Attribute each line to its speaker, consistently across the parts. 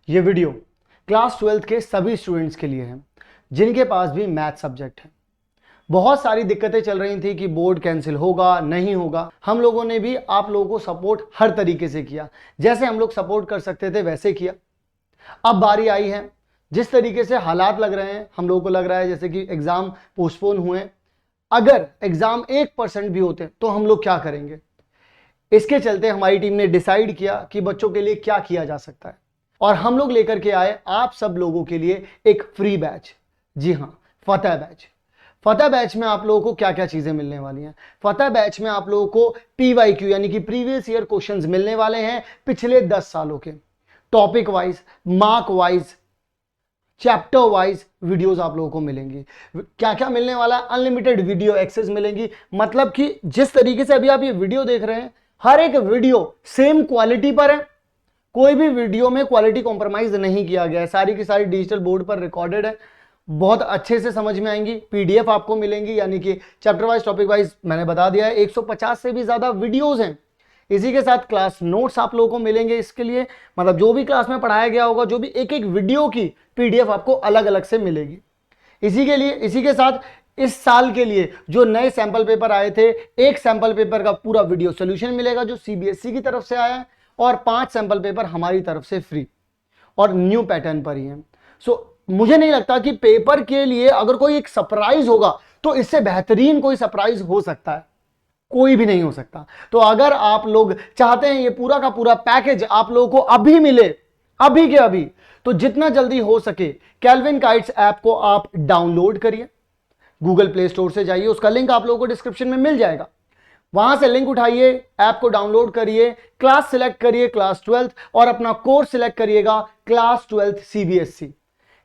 Speaker 1: ये video class 12th के सभी स्टूडेंट्स के लिए है जिनके पास भी मैथ सब्जेक्ट है। बहुत सारी दिक्कतें चल रही थी कि बोर्ड कैंसिल होगा नहीं होगा। हम लोगों ने भी आप लोगों को सपोर्ट हर तरीके से किया, जैसे हम लोग सपोर्ट कर सकते थे वैसे किया। अब बारी आई है, जिस तरीके से हालात लग रहे हैं हम लोगों को लग रहा है जैसे कि एग्जाम पोस्टपोन हुए। अगर एग्जाम 1% भी होते तो हम लोग क्या करेंगे। इसके चलते हमारी टीम ने डिसाइड किया कि बच्चों के लिए क्या किया जा सकता है, और हम लोग लेकर के आए आप सब लोगों के लिए एक फ्री बैच। जी हाँ, फतेह बैच। फतेह बैच में आप लोगों को क्या क्या चीजें मिलने वाली हैं। फतेह बैच में आप लोगों को PYQ यानी कि प्रीवियस ईयर क्वेश्चंस मिलने वाले हैं पिछले 10 सालों के, topic wise, mark wise, chapter wise videos आप लोगों को मिलेंगी। क्या क्या मिलने वाला, अनलिमिटेड वीडियो एक्सेस मिलेंगी। मतलब कि जिस तरीके से अभी आप ये वीडियो देख रहे हैं, हर एक वीडियो सेम क्वालिटी पर है, कोई भी वीडियो में क्वालिटी कॉम्प्रोमाइज नहीं किया गया है, सारी की सारी डिजिटल बोर्ड पर रिकॉर्डेड है, बहुत अच्छे से समझ में आएंगी। PDF आपको मिलेंगी, यानी कि चैप्टर वाइज टॉपिक वाइज मैंने बता दिया है। 150 से भी ज्यादा वीडियोस हैं। इसी के साथ क्लास नोट्स आप लोगों को मिलेंगे। इसके लिए मतलब जो भी क्लास में पढ़ाया गया होगा, जो भी एक एक वीडियो की PDF आपको अलग अलग से मिलेगी। इसी के साथ इस साल के लिए जो नए सैंपल पेपर आए थे, एक सैंपल पेपर का पूरा वीडियो सोल्यूशन मिलेगा जो CBSE की तरफ से आया है, और 5 सैंपल पेपर हमारी तरफ से फ्री और न्यू पैटर्न पर ही है। मुझे नहीं लगता कि पेपर के लिए अगर कोई एक सरप्राइज होगा तो इससे बेहतरीन कोई सरप्राइज हो सकता है, कोई भी नहीं हो सकता। तो अगर आप लोग चाहते हैं ये पूरा का पूरा पैकेज आप लोगों को अभी मिले, अभी के अभी, तो जितना जल्दी हो सके केल्विन काइट्स ऐप को आप डाउनलोड करिए। गूगल प्ले स्टोर से जाइए, उसका लिंक आप लोगों को डिस्क्रिप्शन में मिल जाएगा। वहां से लिंक उठाइए, ऐप को डाउनलोड करिए, क्लास सिलेक्ट करिए क्लास 12th, और अपना कोर्स सिलेक्ट करिएगा क्लास 12th CBSE।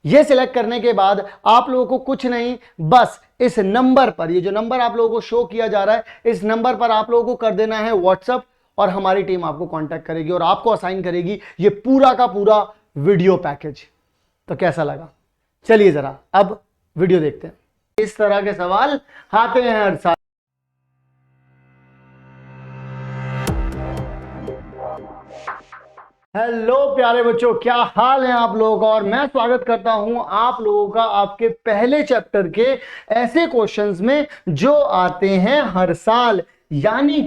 Speaker 1: ये सिलेक्ट करने के बाद आप लोगों को कुछ नहीं, बस इस नंबर पर, ये जो नंबर आप लोगों को शो किया जा रहा है, इस नंबर पर आप लोगों को कर देना है व्हाट्सएप, और हमारी टीम आपको कांटेक्ट करेगी और आपको असाइन करेगी ये पूरा का पूरा वीडियो पैकेज। तो कैसा लगा, चलिए जरा अब वीडियो देखते हैं। इस तरह के सवाल आते हैं हर साल। हेलो प्यारे बच्चों, क्या हाल है आप लोगों का। और मैं स्वागत करता हूं आप लोगों का आपके पहले चैप्टर के ऐसे क्वेश्चंस में जो आते हैं हर साल, यानी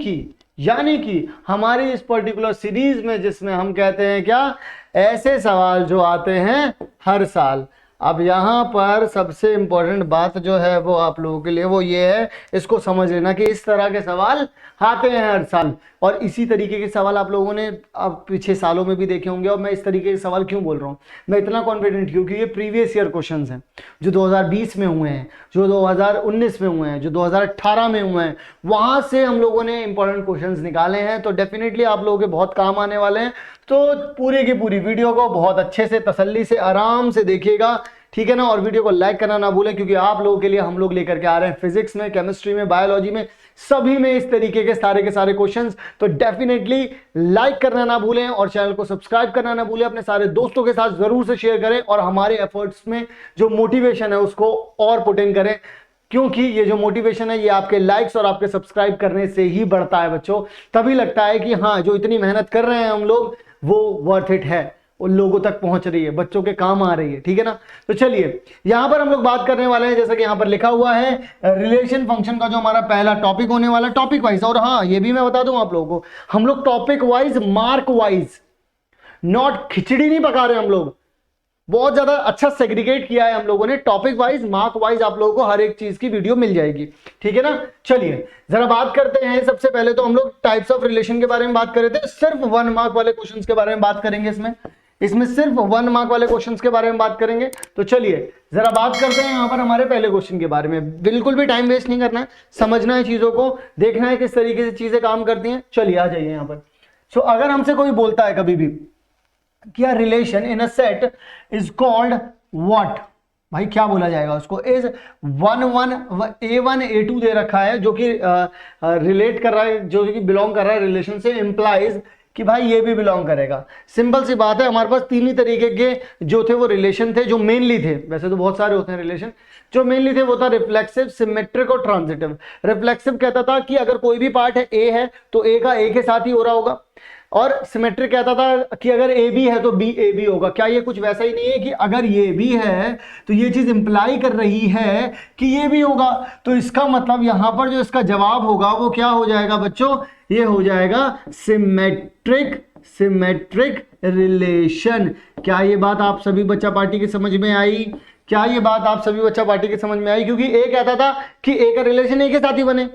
Speaker 1: कि हमारी इस पर्टिकुलर सीरीज में, जिसमें हम कहते हैं क्या, ऐसे सवाल जो आते हैं हर साल। अब यहां पर सबसे इंपॉर्टेंट बात जो है वो आप लोगों के लिए वो ये है, इसको समझ लेना कि इस तरह के सवाल आते हैं हर साल, और इसी तरीके के सवाल आप लोगों ने अब पीछे सालों में भी देखे होंगे। और मैं इस तरीके के सवाल क्यों बोल रहा हूँ, मैं इतना कॉन्फिडेंट क्योंकि ये प्रीवियस ईयर क्वेश्चंस हैं जो 2020 में हुए हैं, जो 2019 में हुए हैं, जो 2018 में हुए हैं, वहां से हम लोगों ने इंपॉर्टेंट क्वेश्चंस निकाले हैं। तो डेफिनेटली आप लोगों के बहुत काम आने वाले हैं। तो पूरी की पूरी वीडियो को बहुत अच्छे से, तसल्ली से, आराम से देखिएगा, ठीक है ना। और वीडियो को लाइक करना ना भूलें, क्योंकि आप लोगों के लिए हम लोग लेकर के आ रहे हैं फिजिक्स में, केमिस्ट्री में, बायोलॉजी में, सभी में इस तरीके के सारे क्वेश्चंस। तो डेफिनेटली लाइक करना ना भूलें और चैनल को सब्सक्राइब करना ना भूलें। अपने सारे दोस्तों के साथ जरूर से शेयर करें और हमारे एफर्ट्स में जो मोटिवेशन है उसको और पुट इन करें, क्योंकि ये जो मोटिवेशन है ये आपके लाइक्स और आपके सब्सक्राइब करने से ही बढ़ता है बच्चों। तभी लगता है कि हाँ, जो इतनी मेहनत कर रहे हैं हम लोग वो वर्थ इट है, उन लोगों तक पहुंच रही है, बच्चों के काम आ रही है, ठीक है ना। तो चलिए यहां पर हम लोग बात करने वाले हैं, जैसा कि यहां पर लिखा हुआ है, रिलेशन फंक्शन का जो हमारा पहला टॉपिक होने वाला, टॉपिक वाइज। और हाँ, ये भी मैं बता दूं आप लोगों को, हम लोग topic wise, mark wise, not khichdi नहीं पका रहे हम लोग, बहुत ज्यादा अच्छा सेग्रीगेट किया है हम लोगों ने। टॉपिक वाइज, मार्क वाइज आप लोगों को हर एक चीज की वीडियो मिल जाएगी, ठीक है ना। चलिए जरा बात करते हैं। सबसे पहले तो हम लोग टाइप्स ऑफ रिलेशन के बारे में बात कर रहे थे, सिर्फ 1 मार्क वाले क्वेश्चंस के बारे में बात करेंगे। इसमें सिर्फ 1 मार्क वाले क्वेश्चंस के बारे में बात करेंगे। तो चलिए जरा बात करते हैं यहाँ पर हमारे पहले क्वेश्चन के बारे में। बिल्कुल भी टाइम वेस्ट नहीं करना है, समझना है चीजों को, देखना है किस तरीके से चीजें काम करती हैं। चलिए आ जाइए यहाँ पर। सो अगर हमसे कोई बोलता है कभी भी क्या relation in a set is called what, भाई क्या बोला जाएगा उसको। इज A1 A2 दे रखा है जो कि रिलेट कर रहा है, जो कि बिलोंग कर रहा है रिलेशन से, इंप्लाइज कि भाई ये भी बिलोंग करेगा। सिंपल सी बात है, हमारे पास 3 ही तरीके के जो थे वो रिलेशन थे, जो मेनली थे, वैसे तो बहुत सारे होते हैं रिलेशन, जो मेनली थे वो था रिफ्लेक्सिव, सिमेट्रिक और ट्रांजिटिव। रिफ्लेक्सिव कहता था कि अगर कोई भी पार्ट है A है तो A का A के साथ ही हो रहा होगा। और सिमेट्रिक कहता था कि अगर ए बी है तो बी ए बी होगा। क्या ये कुछ वैसा ही नहीं है कि अगर ये बी है तो ये चीज इंप्लाई कर रही है कि ये भी होगा? तो इसका मतलब यहां पर जो इसका जवाब होगा वो क्या हो जाएगा बच्चों? ये हो जाएगा सिमेट्रिक रिलेशन। क्या ये बात आप सभी बच्चा पार्टी की समझ में आई? क्या ये बात आप सभी बच्चा पार्टी की समझ में आई? क्योंकि ए कहता था कि ए का रिलेशन ए के साथ ही बने,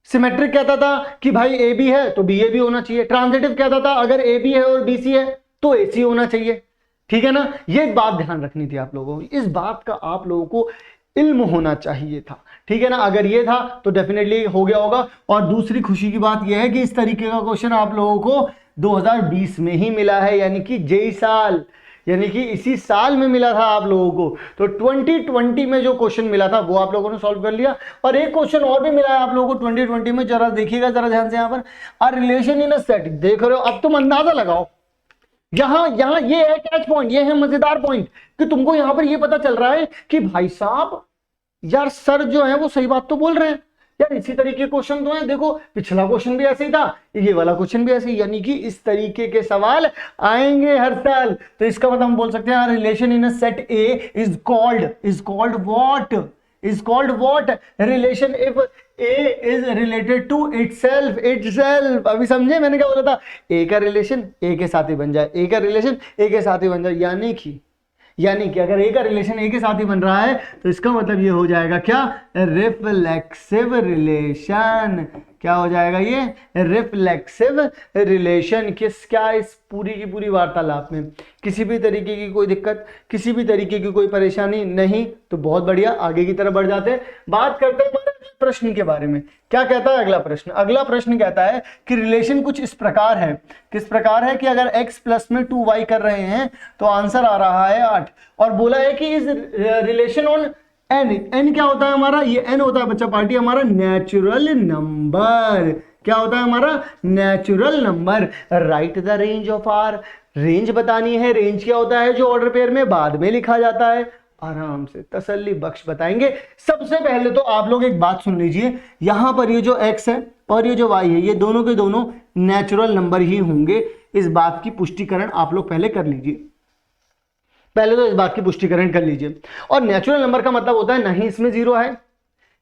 Speaker 1: सिमेट्रिक कहता था कि भाई ए बी है तो बी ए भी होना चाहिए, ट्रांजिटिव कहता था अगर ए बी है और बी सी है तो ए सी होना चाहिए। ठीक है ना? ये बात ध्यान रखनी थी आप लोगों को, इस बात का आप लोगों को इल्म होना चाहिए था। ठीक है ना? अगर ये था तो डेफिनेटली हो गया होगा। और दूसरी खुशी की बात यह है कि इस तरीके का क्वेश्चन आप लोगों को 2020 में ही मिला है, यानी कि जेई साल, यानी कि इसी साल में मिला था आप लोगों को। तो 2020 में जो क्वेश्चन मिला था वो आप लोगों ने सॉल्व कर लिया। और एक क्वेश्चन और भी मिला है आप लोगों को 2020 में, जरा देखिएगा जरा ध्यान से। यहां पर a relation in a set, देख रहे हो? अब तुम अंदाजा लगाओ, यहां ये है कैच पॉइंट, ये है मजेदार पॉइंट कि तुमको यहां पर ये पता चल रहा है कि भाई साहब यार सर जो है वो सही बात तो बोल रहे हैं यार। इसी तरीके के क्वेश्चन तो है, देखो पिछला क्वेश्चन भी ऐसे ही था, ये वाला क्वेश्चन भी ऐसे ही, यानी कि इस तरीके के सवाल आएंगे हर साल। तो इसका मतलब हम बोल सकते हैं relation in a set A is called what? Relation if A is related to itself. अभी समझे मैंने क्या बोला था? ए का रिलेशन ए के साथ ही बन जाए, ए का रिलेशन ए के साथ ही बन जाए, यानी कि अगर ए का रिलेशन ए के साथ ही बन रहा है तो इसका मतलब ये हो जाएगा क्या? Reflexive relation. क्या हो जाएगा ये? Reflexive relation. क्या इस पूरी की पूरी वार्तालाप में किसी भी तरीके की कोई दिक्कत, किसी भी तरीके की कोई परेशानी नहीं? तो बहुत बढ़िया, आगे की तरफ बढ़ जाते हैं, बात करते हैं हमारे प्रश्न के बारे में। क्या कहता है अगला प्रश्न? अगला प्रश्न कहता है कि रिलेशन कुछ इस प्रकार है, किस प्रकार है कि अगर x प्लस में 2y कर रहे हैं तो आंसर आ रहा है 8, और बोला है कि इस रिलेशन ऑन n क्या होता है हमारा? ये n होता है बच्चा पार्टी हमारा नेचुरल नंबर। क्या होता है हमारा? Natural number. Right the range of R, range बतानी है। रेंज क्या होता है? जो ऑर्डर पेयर में बाद में लिखा जाता है। आराम से तसल्ली बख्श बताएंगे। सबसे पहले तो आप लोग एक बात सुन लीजिए, यहां पर ये जो x है और ये जो y है, ये दोनों के दोनों नेचुरल नंबर ही होंगे। इस बात की पुष्टिकरण आप लोग पहले कर लीजिए, पहले तो इस बात की पुष्टिकरण कर लीजिए। और नेचुरल नंबर का मतलब होता है ना ही इसमें जीरो है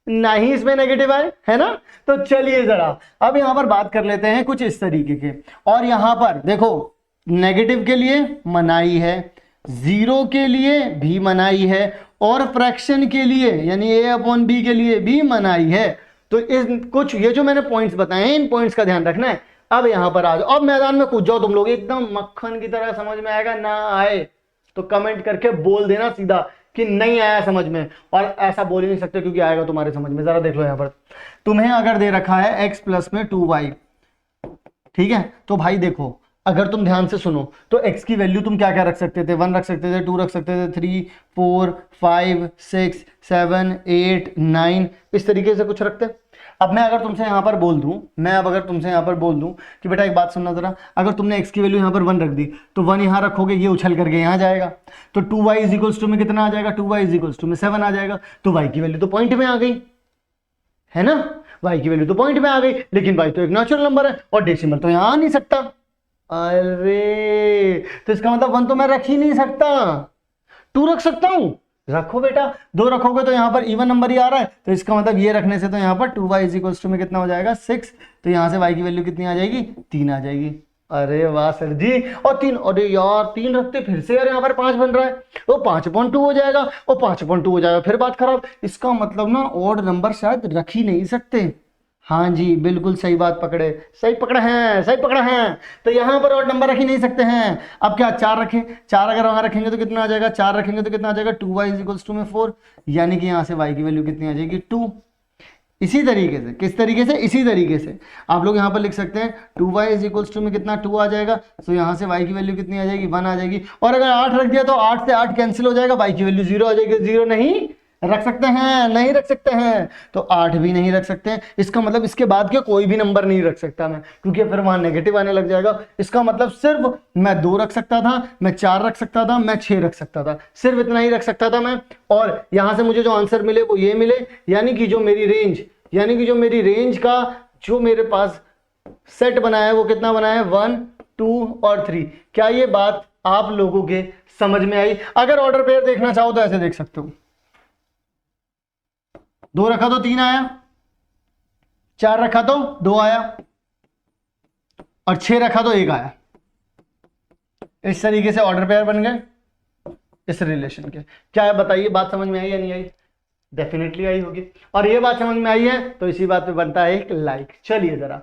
Speaker 1: ना ही इसमें नेगेटिव है ना? तो चलिए जरा अब यहां पर बात कर लेते हैं कुछ इस तरीके के। और यहां पर देखो नेगेटिव के लिए मनाही है, जीरो के लिए भी मनाही है, और फ्रैक्शन के लिए यानी a/b के लिए भी मनाही है। तो इस कुछ ये जो मैंने पॉइंट्स बताए हैं, इन पॉइंट्स का ध्यान रखना है। अब यहां पर आ जाओ, अब मैदान में कूद जाओ तुम लोग, एकदम मक्खन की तरह समझ में आएगा। ना आए तो कमेंट करके बोल देना सीधा कि नहीं आया समझ में, और ऐसा बोल ही नहीं सकते क्योंकि आएगा तुम्हारे समझ में। जरा देख लो यहां पर तुम्हें अगर दे रखा है x प्लस में 2y, ठीक है? तो भाई देखो अगर तुम ध्यान से सुनो तो x की वैल्यू तुम क्या क्या रख सकते थे? 1 रख सकते थे, 2 रख सकते थे, 3 4 5 6 7 8 9, इस तरीके से कुछ रखते। अब मैं अगर तुमसे यहां पर बोल दूं, कि बेटा एक बात सुनना जरा, अगर तुमने x की वैल्यू यहां पर 1 रख दी तो 1 यहां रखोगे, ये उछल करके यहां जाएगा, तो 2y इज इक्वल्स टू में कितना आ जाएगा? 2y इज इक्वल्स टू में 7 आ जाएगा। तो y की वैल्यू तो पॉइंट में आ गई, है ना? y की वैल्यू तो पॉइंट में आ गई, लेकिन y तो एक नेचुरल नंबर है और डेसिमल तो यहां आ नहीं सकता। अरे तो इसका मतलब 1 तो मैं रख ही नहीं सकता, 2 रख सकता हूं। रखो बेटा, 2 रखोगे तो यहां पर इवन नंबर ही आ रहा है, तो इसका मतलब ये रखने से तो यहां पर 2y इज इक्वल्स टू में कितना हो जाएगा? 6। तो यहां से y की वैल्यू कितनी आ जाएगी? 3 आ जाएगी। अरे वाह सर जी, और 3, अरे यार 3 रखते फिर से यार यहाँ पर 5 बन रहा है, वो 5.2 हो जाएगा, और 5.2 हो जाएगा, फिर बात खराब। इसका मतलब ना ऑड नंबर शायद रख ही नहीं सकते। हाँ जी बिल्कुल सही बात पकड़े, सही पकड़े हैं। तो यहाँ पर और नंबर रख ही नहीं सकते हैं। अब क्या 4 रखें? 4 अगर वहां रखेंगे तो कितना आ जाएगा? 4 रखेंगे तो कितना आ जाएगा? 2y इज इक्वल्स टू में 4, यानी कि यहाँ से y की वैल्यू कितनी आ जाएगी? 2। इसी तरीके से, किस तरीके से? इसी तरीके से आप लोग यहाँ पर लिख सकते हैं 2y इज इक्वल्स टू में कितना? 2 आ जाएगा। तो यहाँ से y की वैल्यू कितनी आ जाएगी? 1 आ जाएगी। और अगर 8 रख दिया तो 8 से 8 कैंसिल हो जाएगा, y की वैल्यू 0 आ जाएगी। 0 नहीं रख सकते हैं, नहीं रख सकते हैं, तो 8 भी नहीं रख सकते हैं। इसका मतलब इसके बाद के कोई भी नंबर नहीं रख सकता मैं, क्योंकि फिर वहां नेगेटिव आने लग जाएगा। इसका मतलब सिर्फ मैं 2 रख सकता था, मैं 4 रख सकता था, मैं 6 रख सकता था, सिर्फ इतना ही रख सकता था मैं। और यहां से मुझे जो आंसर मिले वो ये मिले, यानी कि जो मेरी रेंज का जो मेरे पास सेट बनाया है वो कितना बनाया है 1 2 और 3। क्या ये बात आप लोगों के समझ में आई? अगर ऑर्डर पेयर देखना चाहो तो ऐसे देख सकते हो, 2 रखा तो 3 आया, 4 रखा तो 2 आया, और 6 रखा तो 1 आया। इस तरीके से ऑर्डर पेयर बन गए इस रिलेशन के। क्या है बताइए, बात समझ में आई या नहीं आई? डेफिनेटली आई होगी। और ये बात समझ में आई है तो इसी बात पे बनता है एक लाइक। चलिए जरा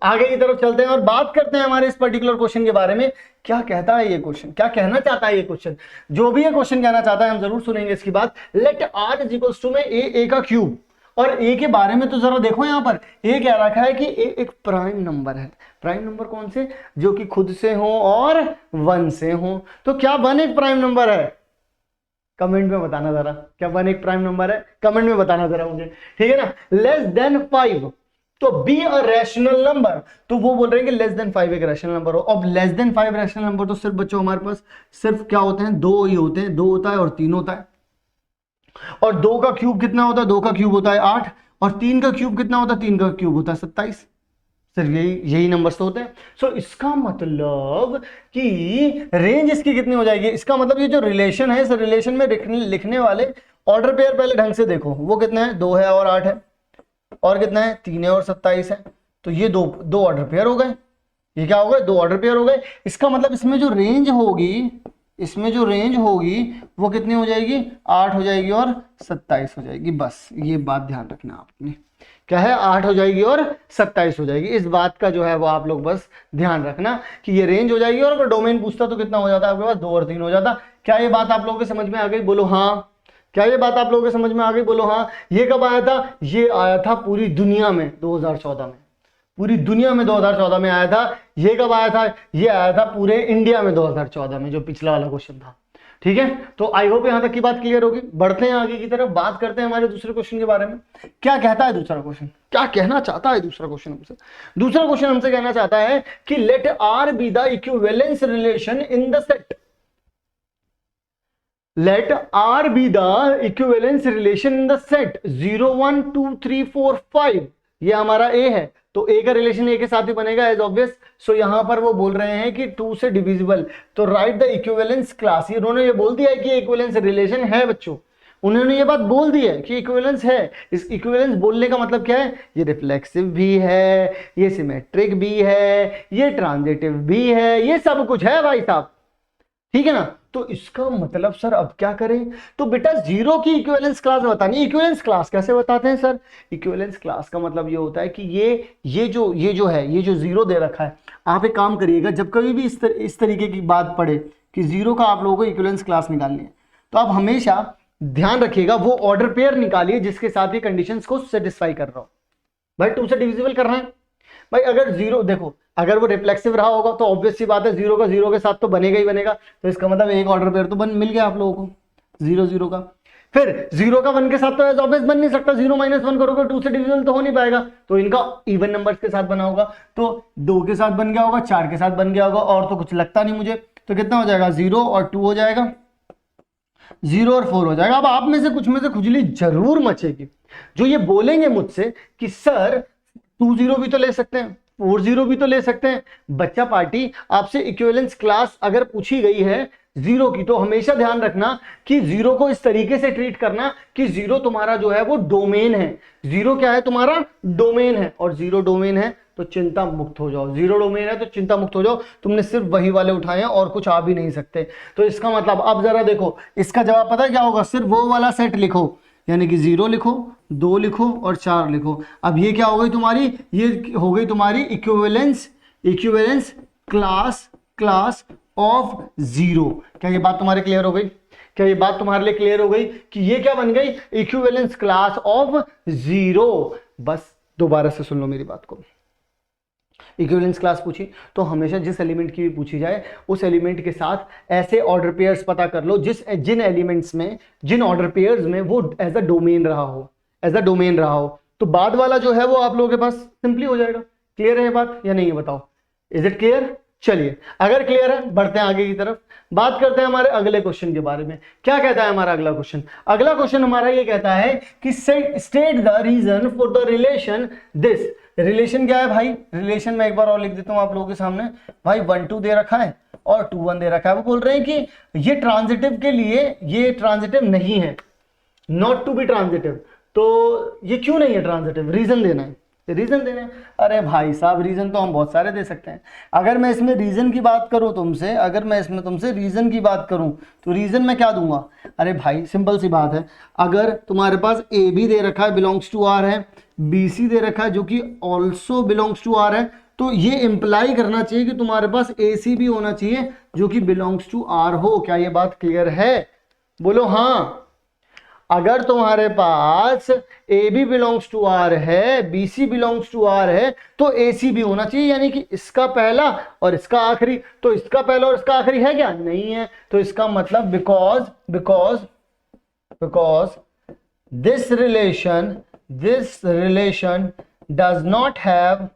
Speaker 1: आगे की तरफ चलते हैं और बात करते हैं हमारे इस पर्टिकुलर क्वेश्चन के बारे में। क्या कहता है ये क्वेश्चन, क्या कहना चाहता है ये क्वेश्चन? जो भी ये क्वेश्चन कहना चाहता है हम जरूर सुनेंगे इसकी बात। Let R is equals to में ए का क्यूब, और ए के बारे में तो जरा देखो, यहां पर ए कह रखा है कि ए एक प्राइम नंबर है। प्राइम नंबर कौन से? जो कि खुद से हो और 1 से हो। तो क्या 1 एक प्राइम नंबर है? कमेंट में बताना जरा, क्या 1 एक प्राइम नंबर है? कमेंट में बताना जरा मुझे, ठीक है ना। लेस देन 5 तो बी अ रैशनल नंबर, तो वो बोल रहे हैं कि लेस देन 5 एक रैशनल नंबर हो। अब लेस देन 5 रैशनल नंबर तो सिर्फ बच्चों हमारे पास सिर्फ क्या होते हैं? 2 ही होते हैं, 2 होता है और 3 होता है। और 2 का क्यूब कितना होता है? 2 का क्यूब होता है 8, और 3 का क्यूब कितना होता है? 3 का क्यूब होता है 27। सिर्फ यही नंबर्स तो होते हैं। सो इसका मतलब कि रेंज इसकी कितनी हो जाएगी? इसका मतलब ये जो रिलेशन है, इस रिलेशन में लिखने वाले ऑर्डर पेयर पहले ढंग से देखो, वो कितना है? 2 है और 8 है, और कितना है? 3 है और 27 है। तो ये दो ऑर्डर पेयर हो गए। ये क्या हो गए? 2 ऑर्डर पेयर हो गए। इसका मतलब इसमें जो रेंज होगी, वो कितनी हो जाएगी? 8 हो जाएगी और 27 हो जाएगी। बस ये बात ध्यान रखना आपने, क्या है? 8 हो जाएगी और 27 हो जाएगी। इस बात का जो है वो आप लोग बस ध्यान रखना कि ये रेंज हो जाएगी। और अगर डोमेन पूछता तो कितना हो जाता है आपके पास? 2 और 3 हो जाता। क्या ये बात आप लोगों के समझ में आ गई? बोलो हाँ। क्या ये बात आप लोगों के समझ में आ गई? बोलो हाँ। ये कब आया था? ये आया था पूरी दुनिया में 2014 में, पूरी दुनिया में 2014 में आया था। ये कब आया था? ये आया था पूरे इंडिया में 2014 में, जो पिछला वाला क्वेश्चन था। ठीक है, तो आई होप यहां तक की बात क्लियर होगी। बढ़ते हैं आगे की तरफ, बात करते हैं हमारे दूसरे क्वेश्चन के बारे में। क्या कहता है दूसरा क्वेश्चन? क्या कहना चाहता है दूसरा क्वेश्चन हमसे? दूसरा क्वेश्चन हमसे कहना चाहता है कि let R be the equivalence relation in the set. Let R be the equivalence relation in the set 0 1 2 3 4 5। ये हमारा ए है, तो ए का रिलेशन ए के साथ ही बनेगा एज ऑब्वियस। सो यहां पर वो बोल रहे हैं कि 2 से डिविजिबल, तो राइट द इक्विवेलेंस क्लास। उन्होंने ये बोल दिया है कि इक्विवेलेंस रिलेशन है बच्चों, उन्होंने ये बात बोल दी है कि इक्विवेलेंस है। इस इक्विवेलेंस बोलने का मतलब क्या है? ये रिफ्लेक्सिव भी है, ये सिमेट्रिक भी है, ये ट्रांजिटिव भी है, ये सब कुछ है भाई साहब, ठीक है ना। तो इसका मतलब सर अब क्या करें? तो बेटा 0 की इक्विवेलेंस क्लास बतानी। इक्विवेलेंस क्लास कैसे बताते हैं सर? इक्विवेलेंस क्लास का मतलब ये होता है कि ये जो 0 दे रखा है, आप एक काम करिएगा, जब कभी भी इस तरीके की बात पड़े कि 0 का आप लोगों को इक्विवेलेंस क्लास निकालनी है, तो आप हमेशा ध्यान रखिएगा वो ऑर्डर पेयर निकालिए जिसके साथ ये कंडीशंस को सेटिस्फाई कर रहा हो। भाई 2 से डिविजिबल करना है भाई। अगर 0 देखो, अगर वो रिफ्लेक्सिव रहा होगा तो ऑब्वियस सी बात है 0 का 0 के साथ तो बनेगा ही बनेगा। तो इसका मतलब एक ऑर्डर पेयर तो मिल गया आप लोगों को 0 0 का। फिर 0 का 1 के साथ तो एज ऑब्वियस बन नहीं सकता, 0 - 1 करोगे 2 से डिविजिबल तो हो नहीं पाएगा। तो इनका इवन नंबर्स के साथ बना होगा, तो 2 के साथ बन गया होगा, 4 के साथ बन गया होगा, और तो कुछ लगता नहीं मुझे। तो कितना हो जाएगा? 0 और 2 हो जाएगा, 0 और 4 हो जाएगा। अब आप में से कुछ में से खुजली जरूर मचेगी, जो ये बोलेंगे मुझसे कि सर 2 0 भी तो ले सकते हैं, 4 0 भी तो ले सकते हैं। बच्चा पार्टी, आपसे इक्विवेलेंस क्लास अगर पूछी गई है 0 की, तो हमेशा ध्यान रखना कि 0 को इस तरीके से ट्रीट करना कि 0 तुम्हारा जो है वो डोमेन है। 0 क्या है? तुम्हारा डोमेन है, और 0 डोमेन है तो चिंता मुक्त हो जाओ। 0 डोमेन है तो चिंता मुक्त हो जाओ, तुमने सिर्फ वही वाले उठाए हैं और कुछ आ भी नहीं सकते। तो इसका मतलब अब जरा देखो, इसका जवाब पता है क्या होगा? सिर्फ वो वाला सेट लिखो, यानी कि 0 लिखो, 2 लिखो और 4 लिखो। अब ये क्या हो गई तुम्हारी? ये हो गई तुम्हारी इक्विवेलेंस क्लास ऑफ 0। क्या ये बात तुम्हारे क्लियर हो गई? क्या ये बात तुम्हारे लिए क्लियर हो गई कि ये क्या बन गई? Equivalence class of 0। बस दोबारा से सुन लो मेरी बात को। इक्विवेलेंस क्लास पूछी तो हमेशा जिस एलिमेंट की भी पूछी जाए उस एलिमेंट के साथ ऐसे ऑर्डर पेयर्स पता कर लो जिन एलिमेंट्स में, जिन ऑर्डर पेयर्स में वो एज अ डोमेन रहा हो, तो बाद वाला जो है वो आप लोगों के पास सिंपली हो जाएगा। क्लियर है ये बात या नहीं है? बताओ, इज इट क्लियर? चलिए, अगर क्लियर है बढ़ते हैं आगे की तरफ, बात करते हैं हमारे अगले क्वेश्चन के बारे में। क्या कहता है हमारा अगला क्वेश्चन? अगला क्वेश्चन हमारा ये कहता है कि state the reason for the relation this relation क्या है भाई, रिलेशन मैं एक बार और लिख देता हूं आप लोगों के सामने। भाई 1 2 दे रखा है और 2 1 दे रखा है। वो बोल रहे हैं कि ये ट्रांजिटिव के लिए ये ट्रांजिटिव नहीं है, नॉट टू बी ट्रांजिटिव। तो ये क्यों नहीं है ट्रांजिटिव, रीजन देना है, रीजन देना है। अरे भाई साहब रीजन तो हम बहुत सारे दे सकते हैं। अगर मैं इसमें रीजन की बात करूं तुमसे, अगर मैं इसमें तुमसे रीजन की बात करूं तो रीजन मैं क्या दूंगा। अरे भाई सिंपल सी बात है, अगर तुम्हारे पास ए बी दे रखा है बिलोंग्स टू आर है, बी सी दे रखा है जो कि ऑल्सो बिलोंग्स टू आर है, तो ये इंप्लाई करना चाहिए कि तुम्हारे पास ए सी भी होना चाहिए जो कि बिलोंग्स टू आर हो। क्या ये बात क्लियर है, बोलो हाँ। अगर तुम्हारे पास A B belongs to R है, B C belongs to R है, तो ए सी भी होना चाहिए, यानी कि इसका पहला और इसका आखिरी। तो इसका पहला और इसका आखिरी है क्या, नहीं है। तो इसका मतलब because this relation does not have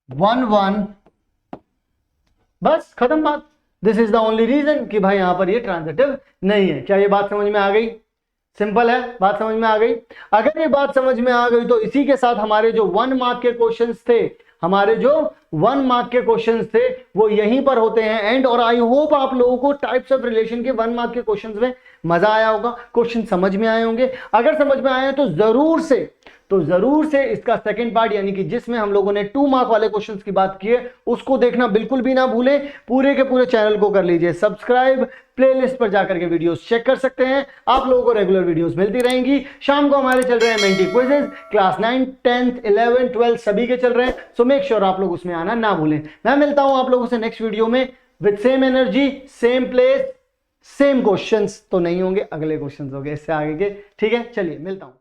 Speaker 1: 1 1, बस खत्म बात। This is the only reason कि भाई यहां पर ये ट्रांजिटिव नहीं है। क्या ये बात समझ में आ गई, सिंपल है, बात समझ में आ गई। अगर ये बात समझ में आ गई तो इसी के साथ हमारे जो 1 मार्क के क्वेश्चंस थे, हमारे जो 1 मार्क के क्वेश्चंस थे वो यहीं पर होते हैं एंड। और आई होप आप लोगों को टाइप्स ऑफ रिलेशन के 1 मार्क के क्वेश्चंस में मजा आया होगा, क्वेश्चन समझ में आए होंगे। अगर समझ में आए तो जरूर से इसका सेकंड पार्ट यानी कि जिसमें हम लोगों ने 2 मार्क वाले क्वेश्चंस की बात की है उसको देखना बिल्कुल भी ना भूलें। पूरे के पूरे चैनल को कर लीजिए सब्सक्राइब, प्लेलिस्ट पर जाकर के वीडियोस चेक कर सकते हैं। आप लोगों को रेगुलर वीडियोस मिलती रहेंगी। शाम को हमारे चल रहे हैं मेंटी क्विजेस, क्लास 9 10th 11 12 सभी के चल रहे हैं, सो मेक श्योर आप लोग उसमें आना ना भूलें। मैं मिलता हूं आप लोगों से नेक्स्ट वीडियो में with same energy, same place, same questions तो नहीं होंगे, अगले क्वेश्चंस होंगे इससे आगे के। ठीक है, चलिए मिलता हूं।